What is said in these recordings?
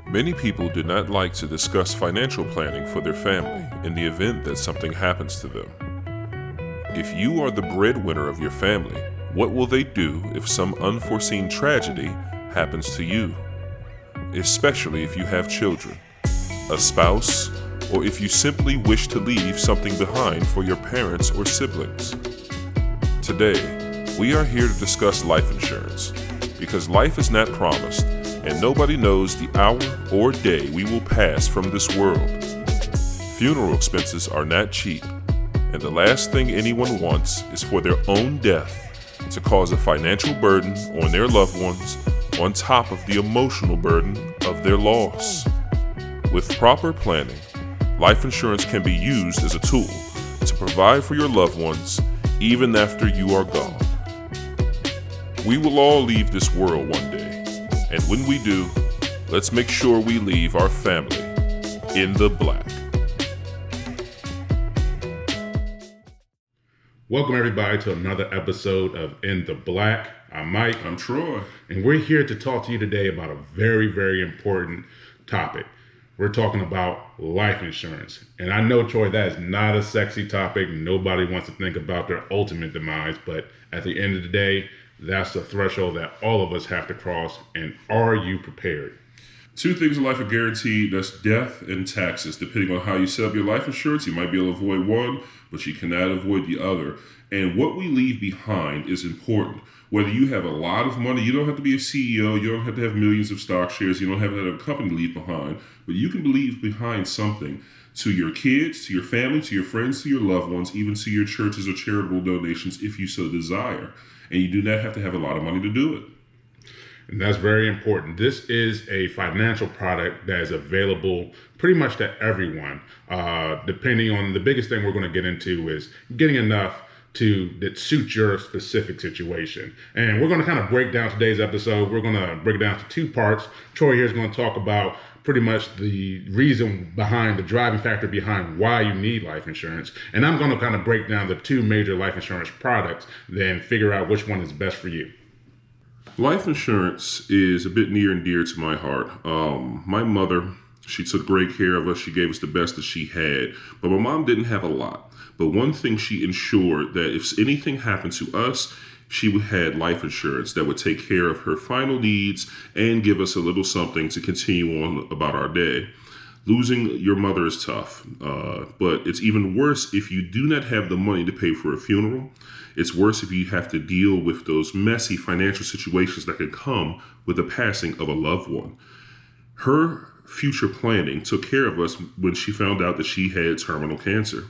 Many people do not like to discuss financial planning for their family in the event that something happens to them. If you are the breadwinner of your family, what will they do if some unforeseen tragedy happens to you? Especially if you have children, a spouse, or if you simply wish to leave something behind for your parents or siblings. Today, we are here to discuss life insurance, because life is not promised, and nobody knows the hour or day we will pass from this world. Funeral expenses are not cheap, and the last thing anyone wants is for their own death to cause a financial burden on their loved ones on top of the emotional burden of their loss. With proper planning, life insurance can be used as a tool to provide for your loved ones even after you are gone. We will all leave this world one day, and when we do, let's make sure we leave our family in the black. Welcome everybody to another episode of In the Black. I'm Mike. I'm Troy. And we're here to talk to you today about a very, very important topic. We're talking about life insurance. And I know, Troy, that is not a sexy topic. Nobody wants to think about their ultimate demise. But at the end of the day, that's the threshold that all of us have to cross. And are you prepared? Two things in life are guaranteed. That's death and taxes. Depending on how you set up your life insurance, you might be able to avoid one, but you cannot avoid the other. And what we leave behind is important. Whether you have a lot of money, you don't have to be a CEO, you don't have to have millions of stock shares, you don't have to have a company to leave behind, but you can leave behind something to your kids, to your family, to your friends, to your loved ones, even to your churches or charitable donations if you so desire. And you do not have to have a lot of money to do it. And that's very important. This is a financial product that is available pretty much to everyone. Depending on the biggest thing we're going to get into is getting enough that suit your specific situation. And we're going to kind of break down today's episode. We're going to break it down to two parts. Troy here is going to talk about pretty much the reason behind, the driving factor behind why you need life insurance. And I'm going to kind of break down the two major life insurance products, then figure out which one is best for you. Life insurance is a bit near and dear to my heart. My mother, she took great care of us. She gave us the best that she had. But my mom didn't have a lot. But one thing she ensured that if anything happened to us, she had life insurance that would take care of her final needs and give us a little something to continue on about our day. Losing your mother is tough, but it's even worse if you do not have the money to pay for a funeral. It's worse if you have to deal with those messy financial situations that can come with the passing of a loved one. Her future planning took care of us when she found out that she had terminal cancer.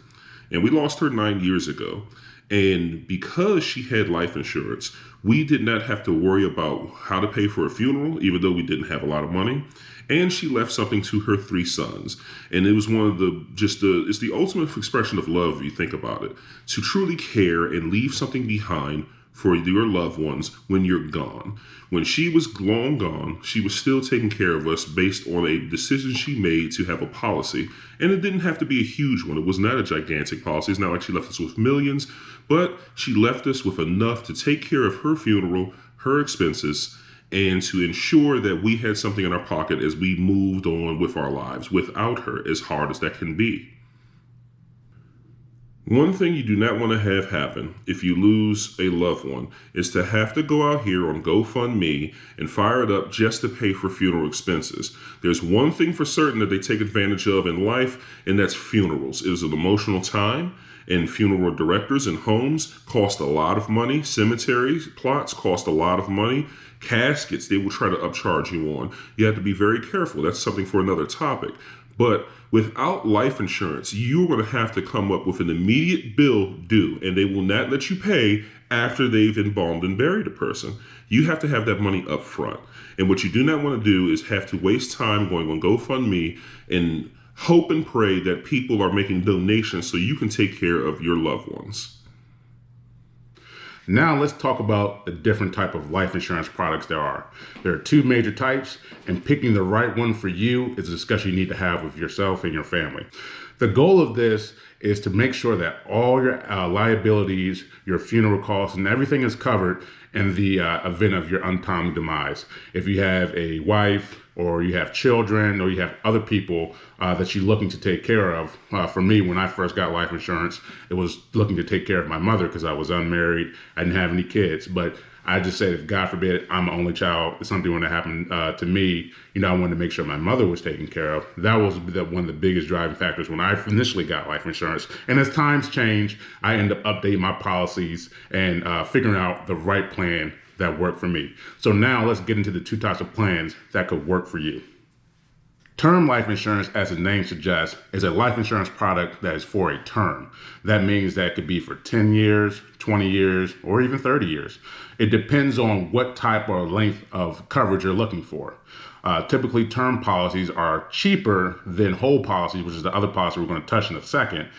And we lost her 9 years ago. And because she had life insurance, we did not have to worry about how to pay for a funeral, even though we didn't have a lot of money. And she left something to her 3 sons. And it was it's the ultimate expression of love, if you think about it, to truly care and leave something behind for your loved ones when you're gone. When she was long gone, she was still taking care of us based on a decision she made to have a policy. And it didn't have to be a huge one. It was not a gigantic policy. It's not like she left us with millions, but she left us with enough to take care of her funeral, her expenses, and to ensure that we had something in our pocket as we moved on with our lives without her, as hard as that can be. One thing you do not want to have happen if you lose a loved one is to have to go out here on GoFundMe and fire it up just to pay for funeral expenses. There's one thing for certain that they take advantage of in life, and that's funerals. It is an emotional time, and funeral directors and homes cost a lot of money. Cemetery plots cost a lot of money. Caskets, they will try to upcharge you on. You have to be very careful. That's something for another topic. But without life insurance, you're going to have to come up with an immediate bill due, and they will not let you pay after they've embalmed and buried a person. You have to have that money up front. And what you do not want to do is have to waste time going on GoFundMe and hope and pray that people are making donations so you can take care of your loved ones. Now let's talk about the different type of life insurance products there are. There are 2 major types, and picking the right one for you is a discussion you need to have with yourself and your family. The goal of this is to make sure that all your liabilities, your funeral costs, and everything is covered in the event of your untimely demise. If you have a wife, or you have children, or you have other people that you're looking to take care of. For me, when I first got life insurance, it was looking to take care of my mother because I was unmarried. I didn't have any kids. But I just said, if God forbid I'm an only child, if something were to happen to me, I wanted to make sure my mother was taken care of. That was one of the biggest driving factors when I initially got life insurance. And as times change, I end up updating my policies and figuring out the right plan that worked for me. So now let's get into the two types of plans that could work for you. Term life insurance, as the name suggests, is a life insurance product that is for a term. That means that it could be for 10 years, 20 years, or even 30 years. It depends on what type or length of coverage you're looking for. Typically, term policies are cheaper than whole policies, which is the other policy we're going to touch in a second.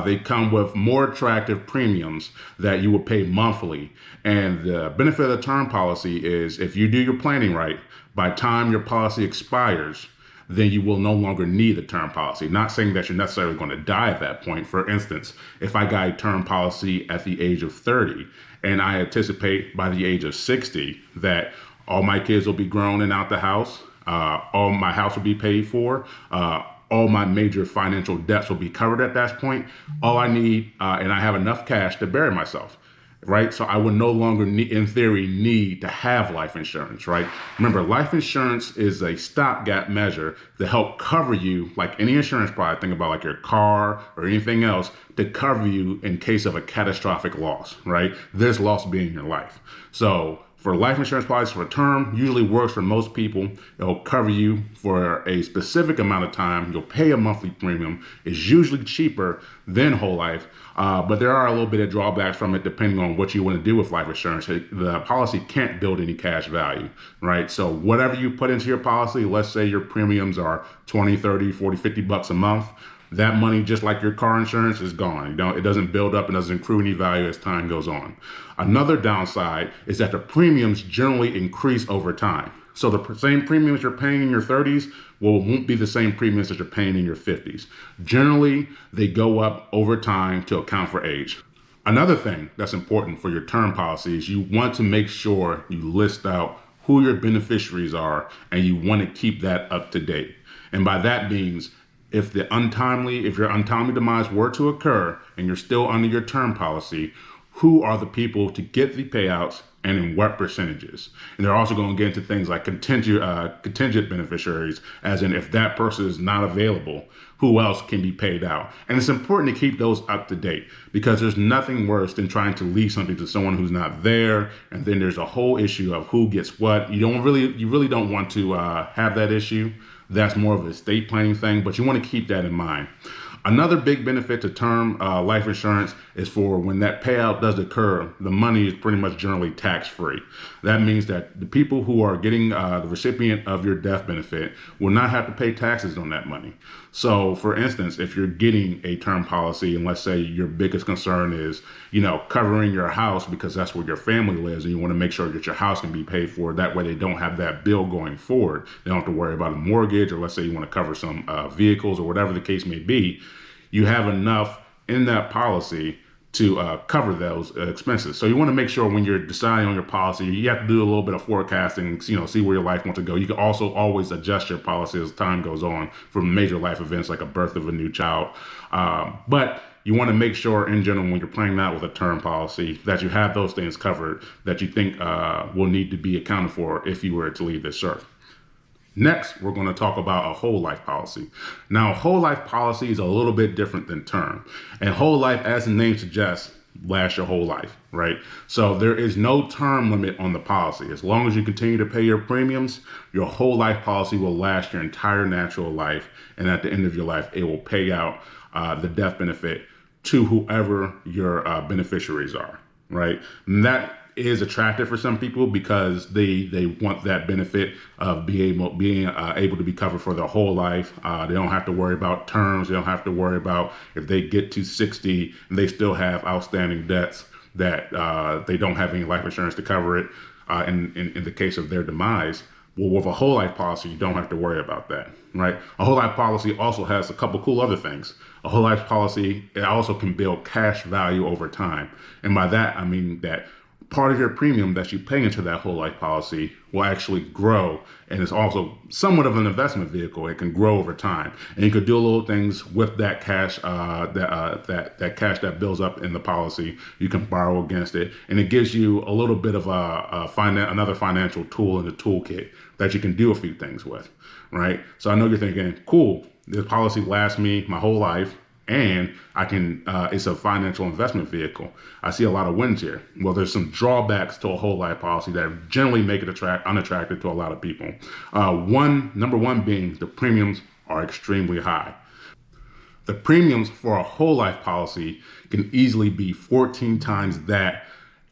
They come with more attractive premiums that you will pay monthly. And the benefit of the term policy is if you do your planning right, by the time your policy expires, then you will no longer need a term policy. Not saying that you're necessarily going to die at that point. For instance, if I got a term policy at the age of 30 and I anticipate by the age of 60 that all my kids will be grown and out the house, all my house will be paid for, all my major financial debts will be covered at that point. All I need, and I have enough cash to bury myself, right? So I would no longer need, in theory, need to have life insurance, right? Remember, life insurance is a stopgap measure to help cover you, like any insurance product, think about like your car or anything else, to cover you in case of a catastrophic loss, right? This loss being your life. So for life insurance policies for a term, usually works for most people. It'll cover you for a specific amount of time. You'll pay a monthly premium. It's usually cheaper than whole life, but there are a little bit of drawbacks from it depending on what you want to do with life insurance. The policy can't build any cash value, right? So whatever you put into your policy, let's say your premiums are 20, 30, 40, 50 bucks a month. That money, just like your car insurance, is gone. It doesn't build up and doesn't accrue any value as time goes on. Another downside is that the premiums generally increase over time. So the same premiums you're paying in your 30s won't be the same premiums that you're paying in your 50s. Generally, they go up over time to account for age. Another thing that's important for your term policy is you want to make sure you list out who your beneficiaries are, and you want to keep that up to date. And by that means, if your untimely demise were to occur and you're still under your term policy, who are the people to get the payouts and in what percentages? And they're also going to get into things like contingent beneficiaries, as in if that person is not available, who else can be paid out? And it's important to keep those up to date because there's nothing worse than trying to leave something to someone who's not there. And then there's a whole issue of who gets what. You really don't want to have that issue. That's more of an estate planning thing, but you want to keep that in mind. Another big benefit to term life insurance is for when that payout does occur, the money is pretty much generally tax-free. That means that the people who are getting the recipient of your death benefit will not have to pay taxes on that money. So for instance, if you're getting a term policy and let's say your biggest concern is, covering your house because that's where your family lives and you want to make sure that your house can be paid for. That way they don't have that bill going forward. They don't have to worry about a mortgage, or let's say you want to cover some vehicles or whatever the case may be. You have enough in that policy to cover those expenses. So you want to make sure when you're deciding on your policy, you have to do a little bit of forecasting, see where your life wants to go. You can also always adjust your policy as time goes on for major life events like a birth of a new child. But you want to make sure in general when you're playing out with a term policy that you have those things covered that you think will need to be accounted for if you were to leave this earth. Next, we're going to talk about a whole life policy. Now, a whole life policy is a little bit different than term. And whole life, as the name suggests, lasts your whole life, right? So there is no term limit on the policy. As long as you continue to pay your premiums, your whole life policy will last your entire natural life. And at the end of your life, it will pay out the death benefit to whoever your beneficiaries are, right? And that is attractive for some people because they want that benefit of being able to be covered for their whole life. They don't have to worry about terms. They don't have to worry about if they get to 60 and they still have outstanding debts that they don't have any life insurance to cover it in the case of their demise. Well, with a whole life policy, you don't have to worry about that, right? A whole life policy also has a couple cool other things. A whole life policy, it also can build cash value over time. And by that, I mean that part of your premium that you pay into that whole life policy will actually grow. And it's also somewhat of an investment vehicle. It can grow over time. And you could do little things with that cash, that cash that builds up in the policy. You can borrow against it. And it gives you a little bit of another financial tool in the toolkit that you can do a few things with, right? So I know you're thinking, cool, this policy lasts me my whole life, and I can, it's a financial investment vehicle. I see a lot of wins here. Well, there's some drawbacks to a whole life policy that generally make it unattractive to a lot of people. Number one being the premiums are extremely high. The premiums for a whole life policy can easily be 14 times that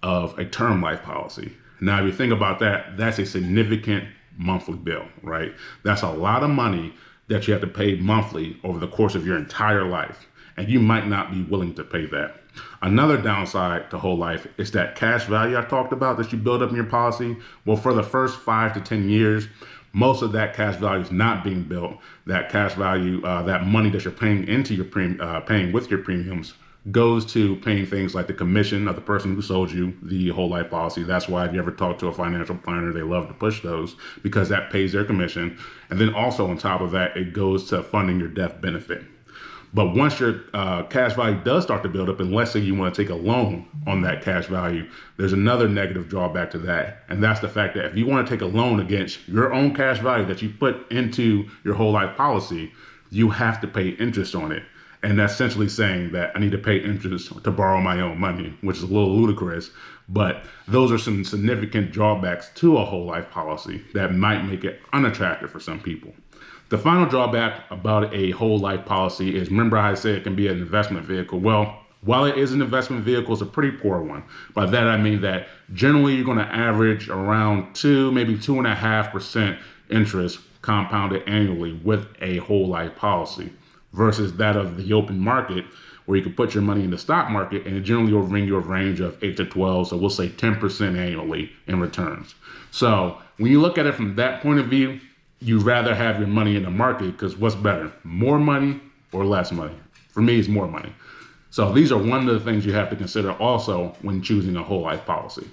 of a term life policy. Now, if you think about that, that's a significant monthly bill, right? That's a lot of money that you have to pay monthly over the course of your entire life. And you might not be willing to pay that. Another downside to whole life is that cash value I talked about that you build up in your policy. Well, for the first 5 to 10 years, most of that cash value is not being built. That cash value, that money that you're paying into your paying with your premiums, goes to paying things like the commission of the person who sold you the whole life policy. That's why if you ever talk to a financial planner, they love to push those because that pays their commission. And then also on top of that, it goes to funding your death benefit. But once your cash value does start to build up, and let's say you want to take a loan on that cash value, there's another negative drawback to that. And that's the fact that if you want to take a loan against your own cash value that you put into your whole life policy, you have to pay interest on it. And that's essentially saying that I need to pay interest to borrow my own money, which is a little ludicrous. But those are some significant drawbacks to a whole life policy that might make it unattractive for some people. The final drawback about a whole life policy is, remember I said it can be an investment vehicle. Well, while it is an investment vehicle, it's a pretty poor one. By that, I mean that generally you're going to average around 2, maybe 2.5% interest compounded annually with a whole life policy, versus that of the open market, where you can put your money in the stock market and it generally will bring you a range of 8 to 12. So we'll say 10% annually in returns. So when you look at it from that point of view, you'd rather have your money in the market, because what's better, more money or less money? For me, it's more money. So these are one of the things you have to consider also when choosing a whole life policy.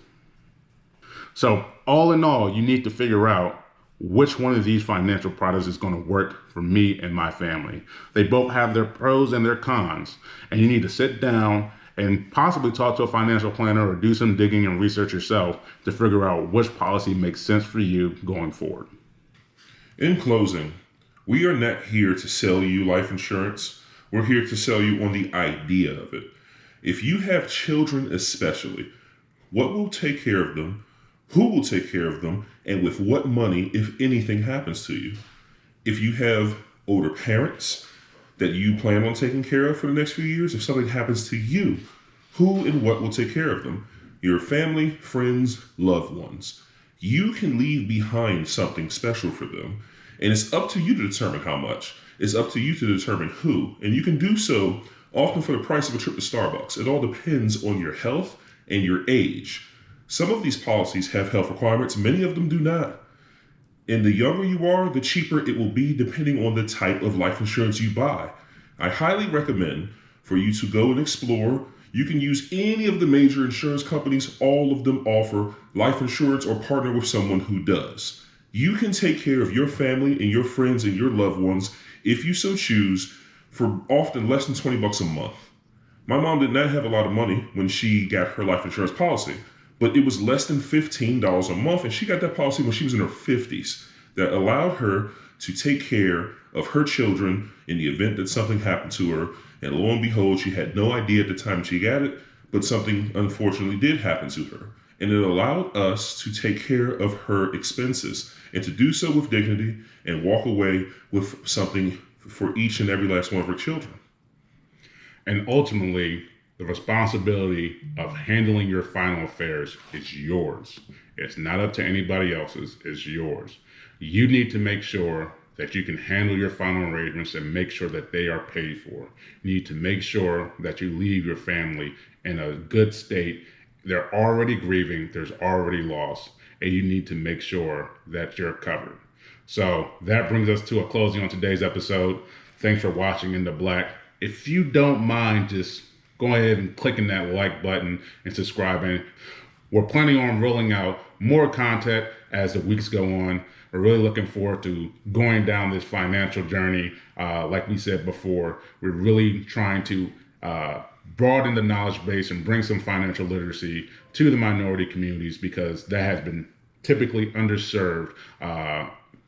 So all in all, you need to figure out which one of these financial products is going to work for me and my family. They both have their pros and their cons, and you need to sit down and possibly talk to a financial planner or do some digging and research yourself to figure out which policy makes sense for you going forward. In closing, we are not here to sell you life insurance. We're here to sell you on the idea of it. If you have children especially, what will take care of them? Who will take care of them, and with what money if anything happens to you? If you have older parents that you plan on taking care of for the next few years, if something happens to you, who and what will take care of them? Your family, friends, loved ones. You can leave behind something special for them, and it's up to you to determine how much. It's up to you to determine who, and you can do so often for the price of a trip to Starbucks. It all depends on your health and your age. Some of these policies have health requirements, many of them do not. And the younger you are, the cheaper it will be depending on the type of life insurance you buy. I highly recommend for you to go and explore. You can use any of the major insurance companies. All of them offer life insurance or partner with someone who does. You can take care of your family and your friends and your loved ones, if you so choose, for often less than $20 a month. My mom did not have a lot of money when she got her life insurance policy, but it was less than $15 a month, and she got that policy when she was in her 50s. That allowed her to take care of her children in the event that something happened to her. And lo and behold, she had no idea at the time she got it, but something unfortunately did happen to her. And it allowed us to take care of her expenses and to do so with dignity and walk away with something for each and every last one of her children. And ultimately, the responsibility of handling your final affairs is yours. It's not up to anybody else's, it's yours. You need to make sure that you can handle your final arrangements and make sure that they are paid for. You need to make sure that you leave your family in a good state. They're already grieving, there's already loss. and you need to make sure that you're covered. So that brings us to a closing on today's episode. Thanks for watching In the Black. If you don't mind just go ahead and clicking that like button and subscribing. We're planning on rolling out more content as the weeks go on. We're really looking forward to going down this financial journey. Like we said before, we're really trying to broaden the knowledge base and bring some financial literacy to the minority communities, because that has been typically underserved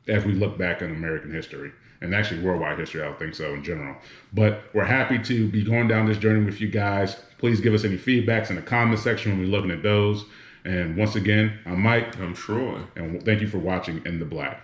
as we look back in American history, and actually worldwide history, I would think so in general. But we're happy to be going down this journey with you guys. Please give us any feedbacks in the comment section when we're looking at those. And once again, I'm Mike. I'm Troy. And thank you for watching In the Black.